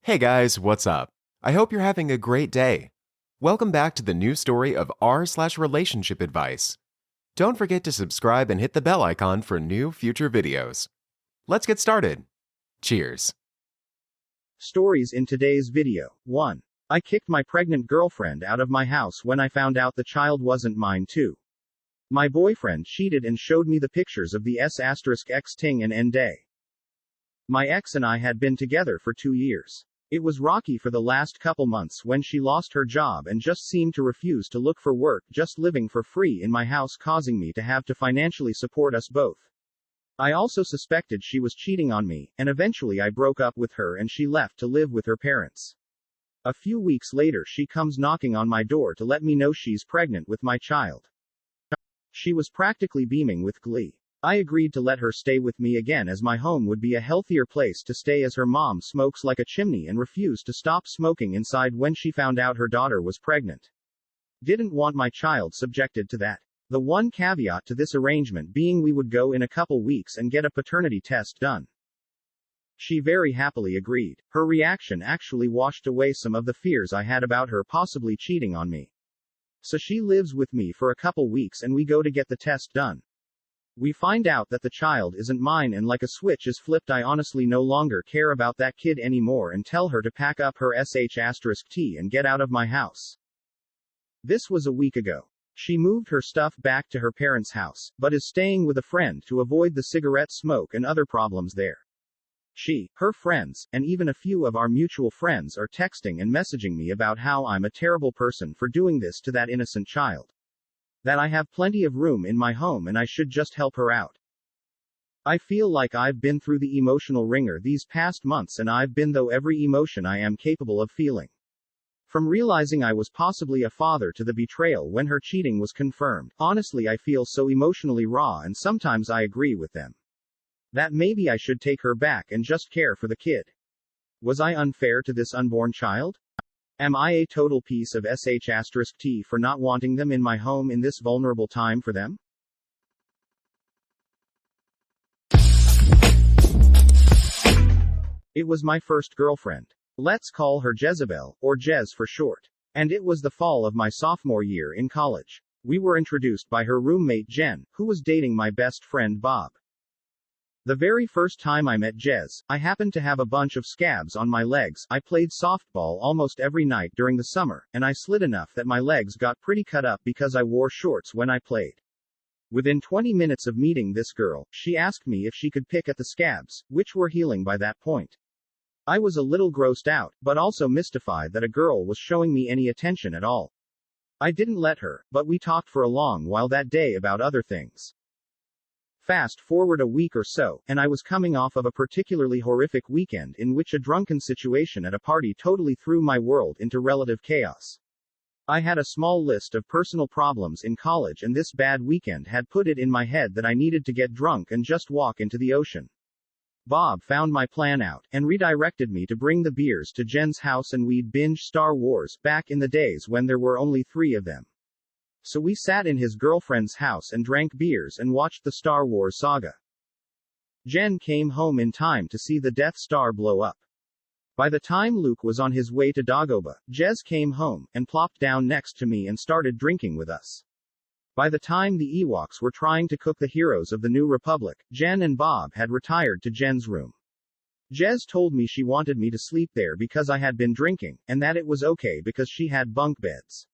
Hey guys, what's up? I hope you're having a great day. Welcome back to the new story of r/relationship advice. Don't forget to subscribe and hit the bell icon for new future videos. Let's get started. Cheers. Stories in today's video. 1. I kicked my pregnant girlfriend out of my house when I found out the child wasn't mine too. My boyfriend cheated and showed me the pictures of the S**x ting and end day. My ex and I had been together for 2 years. It was rocky for the last couple months when she lost her job and just seemed to refuse to look for work, just living for free in my house, causing me to have to financially support us both. I also suspected she was cheating on me, and eventually I broke up with her and she left to live with her parents. A few weeks later she comes knocking on my door to let me know she's pregnant with my child. She was practically beaming with glee. I agreed to let her stay with me again as my home would be a healthier place to stay, as her mom smokes like a chimney and refused to stop smoking inside when she found out her daughter was pregnant. Didn't want my child subjected to that. The one caveat to this arrangement being we would go in a couple weeks and get a paternity test done. She very happily agreed. Her reaction actually washed away some of the fears I had about her possibly cheating on me. So she lives with me for a couple weeks and we go to get the test done. We find out that the child isn't mine, and like a switch is flipped, I honestly no longer care about that kid anymore and tell her to pack up her sh*t and get out of my house. This was a week ago. She moved her stuff back to her parents' house, but is staying with a friend to avoid the cigarette smoke and other problems there. She, her friends, and even a few of our mutual friends are texting and messaging me about how I'm a terrible person for doing this to that innocent child. That I have plenty of room in my home and I should just help her out. I feel like I've been through the emotional ringer these past months, and I've been through every emotion I am capable of feeling. From realizing I was possibly a father to the betrayal when her cheating was confirmed, honestly I feel so emotionally raw, and sometimes I agree with them. That maybe I should take her back and just care for the kid. Was I unfair to this unborn child? Am I a total piece of sh*t for not wanting them in my home in this vulnerable time for them? It was my first girlfriend. Let's call her Jezebel, or Jez for short. And it was the fall of my sophomore year in college. We were introduced by her roommate Jen, who was dating my best friend Bob. The very first time I met Jez, I happened to have a bunch of scabs on my legs. I played softball almost every night during the summer, and I slid enough that my legs got pretty cut up because I wore shorts when I played. Within 20 minutes of meeting this girl, she asked me if she could pick at the scabs, which were healing by that point. I was a little grossed out, but also mystified that a girl was showing me any attention at all. I didn't let her, but we talked for a long while that day about other things. Fast forward a week or so, and I was coming off of a particularly horrific weekend in which a drunken situation at a party totally threw my world into relative chaos. I had a small list of personal problems in college, and this bad weekend had put it in my head that I needed to get drunk and just walk into the ocean. Bob found my plan out, and redirected me to bring the beers to Jen's house, and we'd binge Star Wars, back in the days when there were only 3 of them. So we sat in his girlfriend's house and drank beers and watched the Star Wars saga. Jen came home in time to see the Death Star blow up. By the time Luke was on his way to Dagobah, Jez came home, and plopped down next to me and started drinking with us. By the time the Ewoks were trying to cook the heroes of the New Republic, Jen and Bob had retired to Jen's room. Jez told me she wanted me to sleep there because I had been drinking, and that it was okay because she had bunk beds.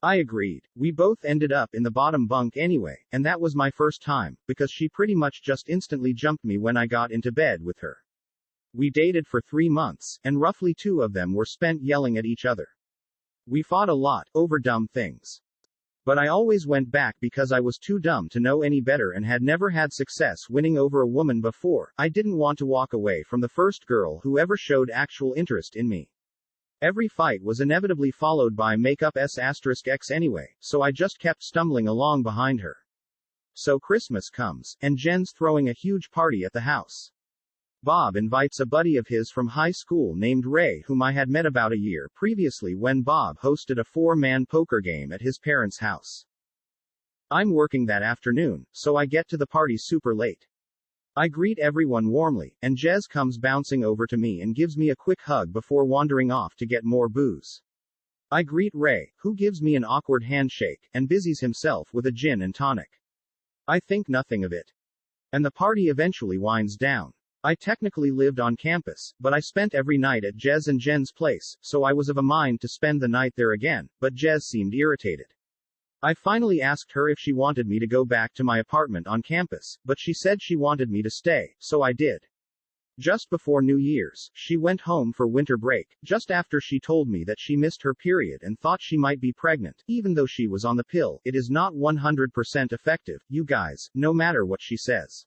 I agreed. We both ended up in the bottom bunk anyway, and that was my first time, because she pretty much just instantly jumped me when I got into bed with her. We dated for 3 months, and roughly 2 of them were spent yelling at each other. We fought a lot, over dumb things. But I always went back because I was too dumb to know any better and had never had success winning over a woman before. I didn't want to walk away from the first girl who ever showed actual interest in me. Every fight was inevitably followed by make up s*x anyway, so I just kept stumbling along behind her. So Christmas comes, and Jen's throwing a huge party at the house. Bob invites a buddy of his from high school named Ray, whom I had met about a year previously when Bob hosted a 4-man poker game at his parents' house. I'm working that afternoon, so I get to the party super late. I greet everyone warmly, and Jez comes bouncing over to me and gives me a quick hug before wandering off to get more booze. I greet Ray, who gives me an awkward handshake, and busies himself with a gin and tonic. I think nothing of it. And the party eventually winds down. I technically lived on campus, but I spent every night at Jez and Jen's place, so I was of a mind to spend the night there again, but Jez seemed irritated. I finally asked her if she wanted me to go back to my apartment on campus, but she said she wanted me to stay, so I did. Just before New Year's, she went home for winter break, just after she told me that she missed her period and thought she might be pregnant, even though she was on the pill. It is not 100% effective, you guys, no matter what she says.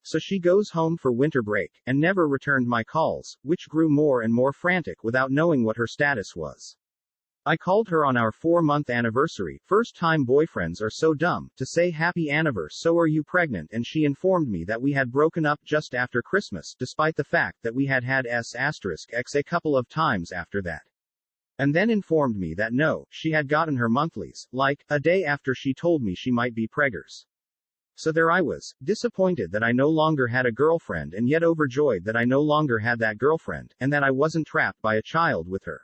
So she goes home for winter break, and never returned my calls, which grew more and more frantic without knowing what her status was. I called her on our 4-month anniversary, first-time boyfriends are so dumb, to say happy anniversary, so are you pregnant, and she informed me that we had broken up just after Christmas, despite the fact that we had x a couple of times after that. And then informed me that no, she had gotten her monthlies, like, a day after she told me she might be preggers. So there I was, disappointed that I no longer had a girlfriend and yet overjoyed that I no longer had that girlfriend, and that I wasn't trapped by a child with her.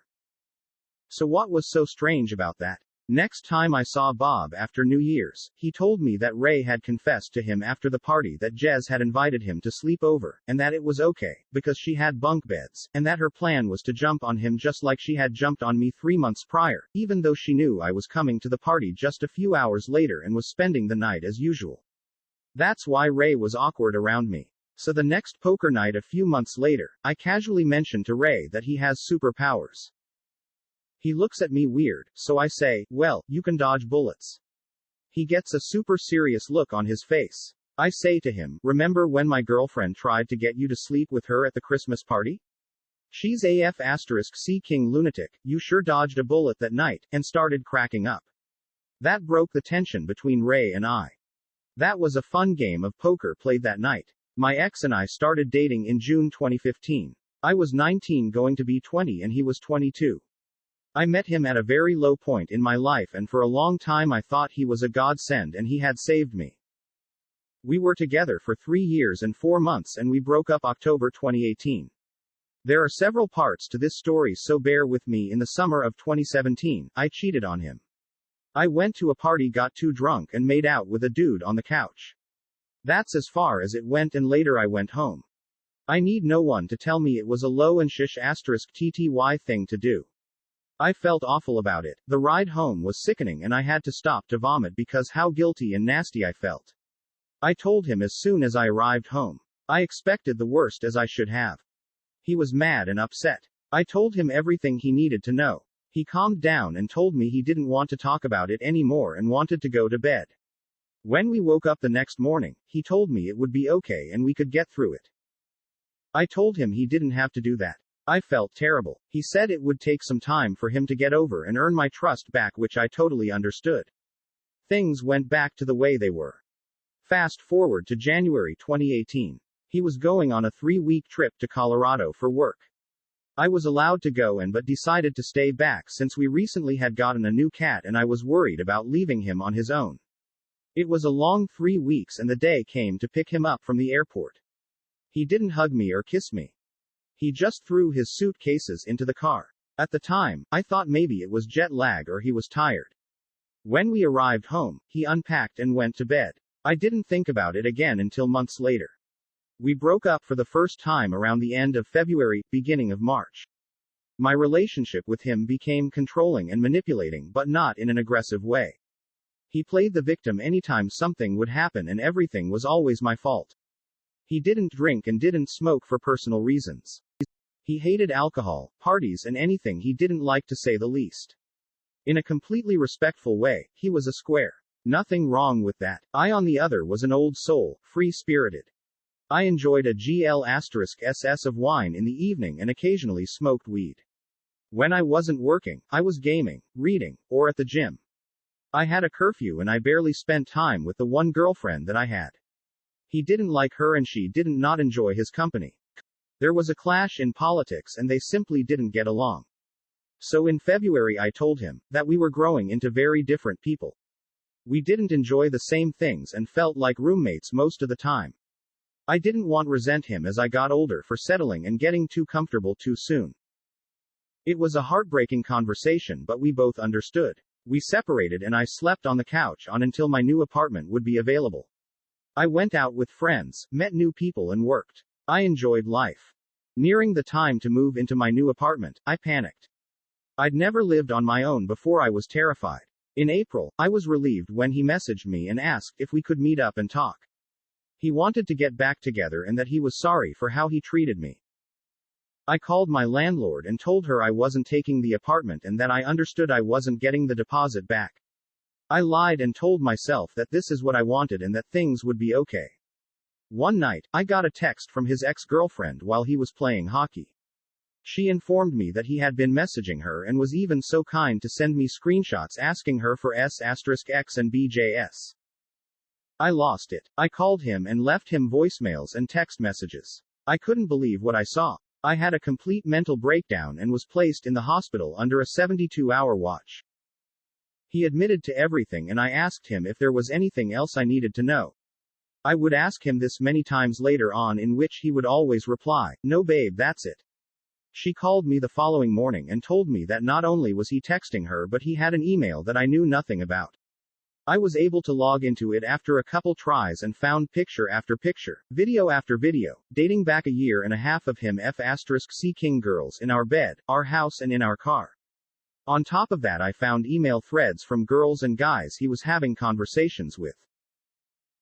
So what was so strange about that? Next time I saw Bob after New Year's, he told me that Ray had confessed to him after the party that Jez had invited him to sleep over, and that it was okay, because she had bunk beds, and that her plan was to jump on him just like she had jumped on me 3 months prior, even though she knew I was coming to the party just a few hours later and was spending the night as usual. That's why Ray was awkward around me. So the next poker night a few months later, I casually mentioned to Ray that he has superpowers. He looks at me weird, so I say, well, you can dodge bullets. He gets a super serious look on his face. I say to him, remember when my girlfriend tried to get you to sleep with her at the Christmas party? She's C King lunatic, you sure dodged a bullet that night, and started cracking up. That broke the tension between Ray and I. That was a fun game of poker played that night. My ex and I started dating in June 2015. I was 19 going to be 20 and he was 22. I met him at a very low point in my life and for a long time I thought he was a godsend and he had saved me. We were together for 3 years and 4 months and we broke up October 2018. There are several parts to this story, so bear with me. In the summer of 2017, I cheated on him. I went to a party, got too drunk and made out with a dude on the couch. That's as far as it went, and later I went home. I need no one to tell me it was a low and shish *tty thing to do. I felt awful about it. The ride home was sickening and I had to stop to vomit because how guilty and nasty I felt. I told him as soon as I arrived home. I expected the worst, as I should have. He was mad and upset. I told him everything he needed to know. He calmed down and told me he didn't want to talk about it anymore and wanted to go to bed. When we woke up the next morning, he told me it would be okay and we could get through it. I told him he didn't have to do that. I felt terrible. He said it would take some time for him to get over and earn my trust back, which I totally understood. Things went back to the way they were. Fast forward to January 2018. He was going on a 3-week trip to Colorado for work. I was allowed to go but decided to stay back since we recently had gotten a new cat and I was worried about leaving him on his own. It was a long 3 weeks and the day came to pick him up from the airport. He didn't hug me or kiss me. He just threw his suitcases into the car. At the time, I thought maybe it was jet lag or he was tired. When we arrived home, he unpacked and went to bed. I didn't think about it again until months later. We broke up for the first time around the end of February, beginning of March. My relationship with him became controlling and manipulating, but not in an aggressive way. He played the victim anytime something would happen and everything was always my fault. He didn't drink and didn't smoke for personal reasons. He hated alcohol, parties and anything he didn't like, to say the least. In a completely respectful way, he was a square. Nothing wrong with that. I, on the other, was an old soul, free-spirited. I enjoyed a GL*SS of wine in the evening and occasionally smoked weed. When I wasn't working, I was gaming, reading, or at the gym. I had a curfew and I barely spent time with the one girlfriend that I had. He didn't like her and she didn't not enjoy his company. There was a clash in politics and they simply didn't get along. So in February I told him that we were growing into very different people. We didn't enjoy the same things and felt like roommates most of the time. I didn't want to resent him as I got older for settling and getting too comfortable too soon. It was a heartbreaking conversation, but we both understood. We separated and I slept on the couch until my new apartment would be available. I went out with friends, met new people and worked. I enjoyed life. Nearing the time to move into my new apartment, I panicked. I'd never lived on my own before. I was terrified. In April, I was relieved when he messaged me and asked if we could meet up and talk. He wanted to get back together and that he was sorry for how he treated me. I called my landlord and told her I wasn't taking the apartment and that I understood I wasn't getting the deposit back. I lied and told myself that this is what I wanted and that things would be okay. One night, I got a text from his ex-girlfriend while he was playing hockey. She informed me that he had been messaging her and was even so kind to send me screenshots asking her for S*X and BJS. I lost it. I called him and left him voicemails and text messages. I couldn't believe what I saw. I had a complete mental breakdown and was placed in the hospital under a 72-hour watch. He admitted to everything and I asked him if there was anything else I needed to know. I would ask him this many times later on, in which he would always reply, "No babe, that's it." She called me the following morning and told me that not only was he texting her but he had an email that I knew nothing about. I was able to log into it after a couple tries and found picture after picture, video after video, dating back a year and a half of him f***C king girls in our bed, our house and in our car. On top of that I found email threads from girls and guys he was having conversations with.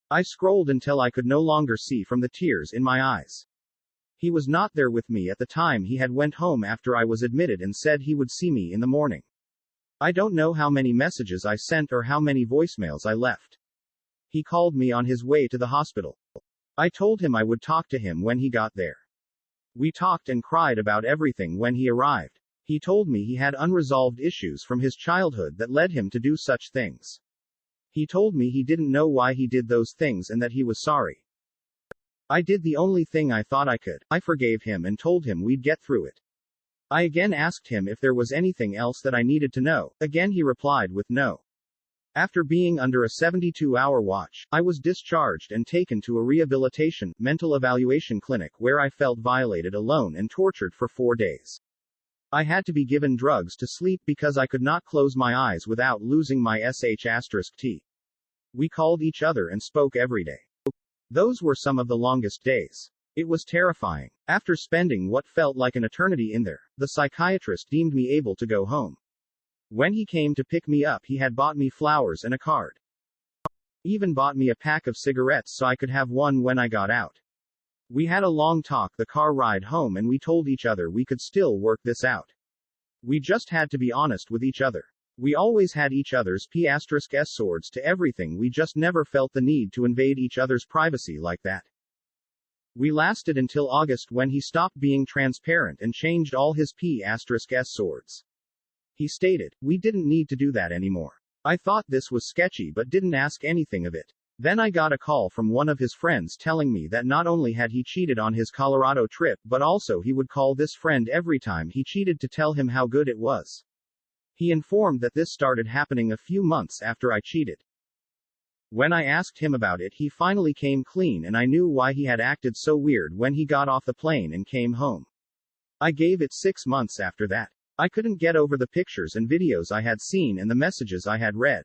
I scrolled until I could no longer see from the tears in my eyes. He was not there with me at the time. He had went home after I was admitted and said he would see me in the morning. I don't know how many messages I sent or how many voicemails I left. He called me on his way to the hospital. I told him I would talk to him when he got there. We talked and cried about everything when he arrived. He told me he had unresolved issues from his childhood that led him to do such things. He told me he didn't know why he did those things and that he was sorry. I did the only thing I thought I could. I forgave him and told him we'd get through it. I again asked him if there was anything else that I needed to know. Again he replied with no. After being under a 72-hour watch, I was discharged and taken to a rehabilitation, mental evaluation clinic where I felt violated, alone and tortured for 4 days. I had to be given drugs to sleep because I could not close my eyes without losing my sh*t. We called each other and spoke every day. Those were some of the longest days. It was terrifying. After spending what felt like an eternity in there, the psychiatrist deemed me able to go home. When he came to pick me up, he had bought me flowers and a card. Even bought me a pack of cigarettes so I could have one when I got out. We had a long talk the car ride home and we told each other we could still work this out. We just had to be honest with each other. We always had each other's p*s swords to everything. We just never felt the need to invade each other's privacy like that. We lasted until August when he stopped being transparent and changed all his p*s swords. He stated, "We didn't need to do that anymore. I thought this was sketchy but didn't ask anything of it." Then I got a call from one of his friends telling me that not only had he cheated on his Colorado trip but also he would call this friend every time he cheated to tell him how good it was. He informed that this started happening a few months after I cheated. When I asked him about it, he finally came clean and I knew why he had acted so weird when he got off the plane and came home. I gave it 6 months after that. I couldn't get over the pictures and videos I had seen and the messages I had read.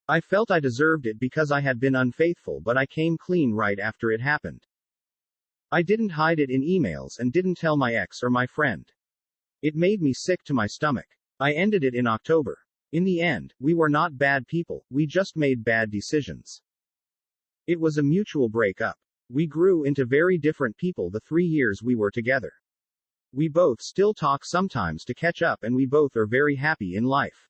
I felt I deserved it because I had been unfaithful, but I came clean right after it happened. I didn't hide it in emails and didn't tell my ex or my friend. It made me sick to my stomach. I ended it in October. In the end, we were not bad people, we just made bad decisions. It was a mutual breakup. We grew into very different people the 3 years we were together. We both still talk sometimes to catch up and we both are very happy in life.